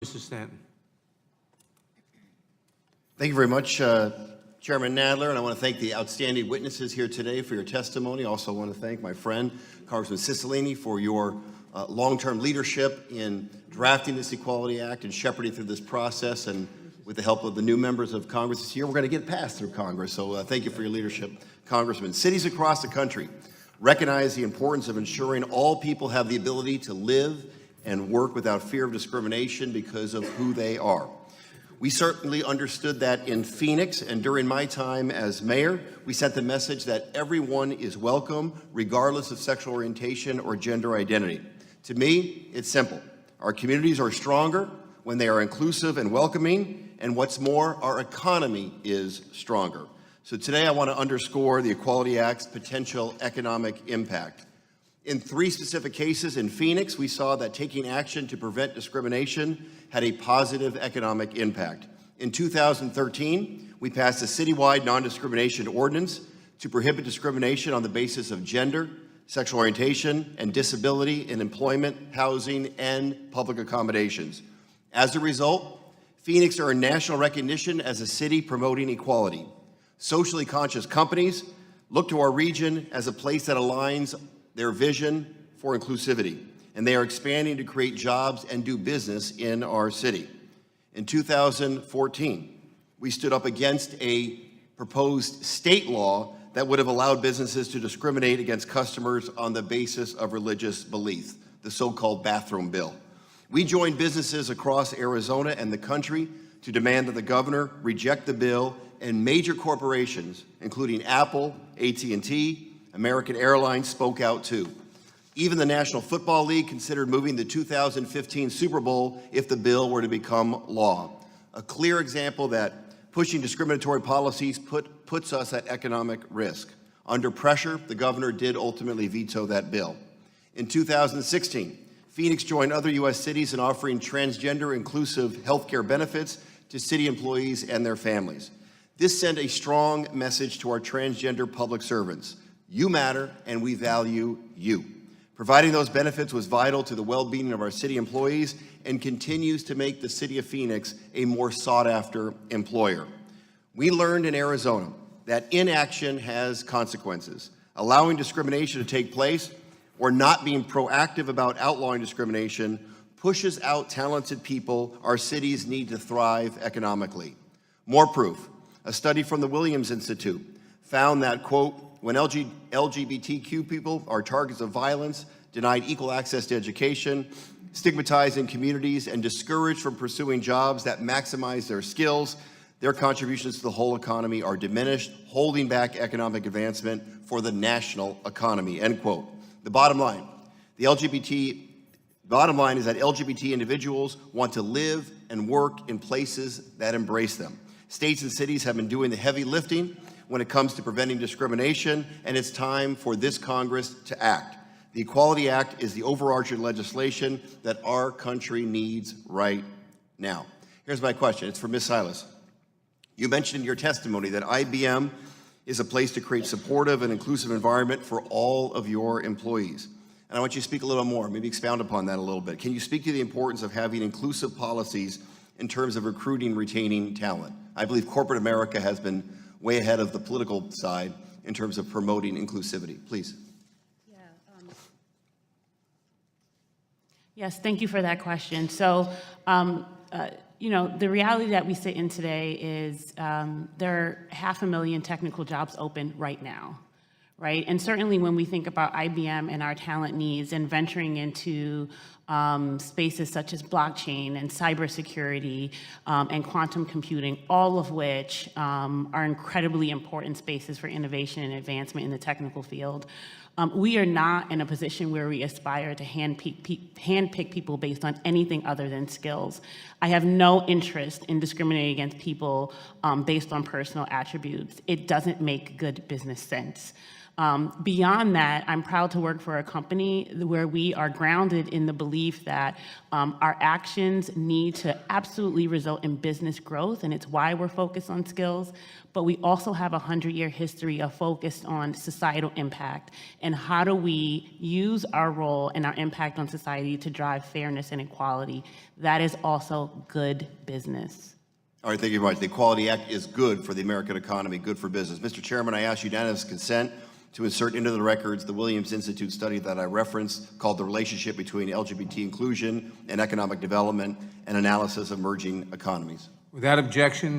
Mr. Stanton. Thank you very much, Chairman Nadler, and I want to thank the outstanding witnesses here today for your testimony. I also want to thank my friend, Congressman Cicilline, for your long-term leadership in drafting this Equality Act and shepherding through this process. And with the help of the new members of Congress this year, we're going to get passed through Congress. So thank you for your leadership, Congressman. Cities across the country recognize the importance of ensuring all people have the ability to live and work without fear of discrimination because of who they are. We certainly understood that in Phoenix, and during my time as mayor, we sent the message that everyone is welcome, regardless of sexual orientation or gender identity. To me, it's simple. Our communities are stronger when they are inclusive and welcoming, and what's more, our economy is stronger. So today I want to underscore the Equality Act's potential economic impact. In 3 specific cases in Phoenix, we saw that taking action to prevent discrimination had a positive economic impact. In 2013, we passed a citywide non-discrimination ordinance to prohibit discrimination on the basis of gender, sexual orientation, and disability in employment, housing, and public accommodations. As a result, Phoenix earned national recognition as a city promoting equality. Socially conscious companies look to our region as a place that aligns their vision for inclusivity, and they are expanding to create jobs and do business in our city. In 2014, we stood up against a proposed state law that would have allowed businesses to discriminate against customers on the basis of religious belief, the so-called bathroom bill. We joined businesses across Arizona and the country to demand that the governor reject the bill, and major corporations, including Apple, AT&T, American Airlines, spoke out too. Even the National Football League considered moving the 2015 Super Bowl if the bill were to become law. A clear example that pushing discriminatory policies puts us at economic risk. Under pressure, the governor did ultimately veto that bill. In 2016, Phoenix joined other U.S. cities in offering transgender inclusive health care benefits to city employees and their families. This sent a strong message to our transgender public servants. You matter, and we value you. Providing those benefits was vital to the well-being of our city employees and continues to make the city of Phoenix a more sought-after employer. We learned in Arizona that inaction has consequences. Allowing discrimination to take place or not being proactive about outlawing discrimination pushes out talented people our cities need to thrive economically. More proof. A study from the Williams Institute found that, quote, when LGBTQ people are targets of violence, denied equal access to education, stigmatized in communities, and discouraged from pursuing jobs that maximize their skills, their contributions to the whole economy are diminished, holding back economic advancement for the national economy, end quote. The bottom line is that LGBT individuals want to live and work in places that embrace them. States and cities have been doing the heavy lifting when it comes to preventing discrimination, and it's time for this Congress to act. The Equality Act is the overarching legislation that our country needs right now. Here's my question. It's for Ms. Silas. You mentioned in your testimony that IBM is a place to create supportive and inclusive environment for all of your employees. And I want you to speak a little more, maybe expound upon that a little bit. Can you speak to the importance of having inclusive policies in terms of recruiting, retaining talent? I believe corporate America has been way ahead of the political side in terms of promoting inclusivity. Please. Yes, thank you for that question. So, the reality that we sit in today is there are 500,000 technical jobs open right now, right? And certainly when we think about IBM and our talent needs and venturing into spaces such as blockchain and cybersecurity and quantum computing, all of which are incredibly important spaces for innovation and advancement in the technical field. We are not in a position where we aspire to handpick people based on anything other than skills. I have no interest in discriminating against people based on personal attributes. It doesn't make good business sense. Beyond that, I'm proud to work for a company where we are grounded in the belief that our actions need to absolutely result in business growth, and it's why we're focused on skills. But we also have a 100-year history of focus on societal impact and how do we use our role and our impact on society to drive fairness and equality. That is also good business. All right, thank you very much. The Equality Act is good for the American economy, good for business. Mr. Chairman, I ask unanimous consent to insert into the records the Williams Institute study that I referenced called The Relationship Between LGBT Inclusion and Economic Development, an Analysis of Emerging Economies. Without objection,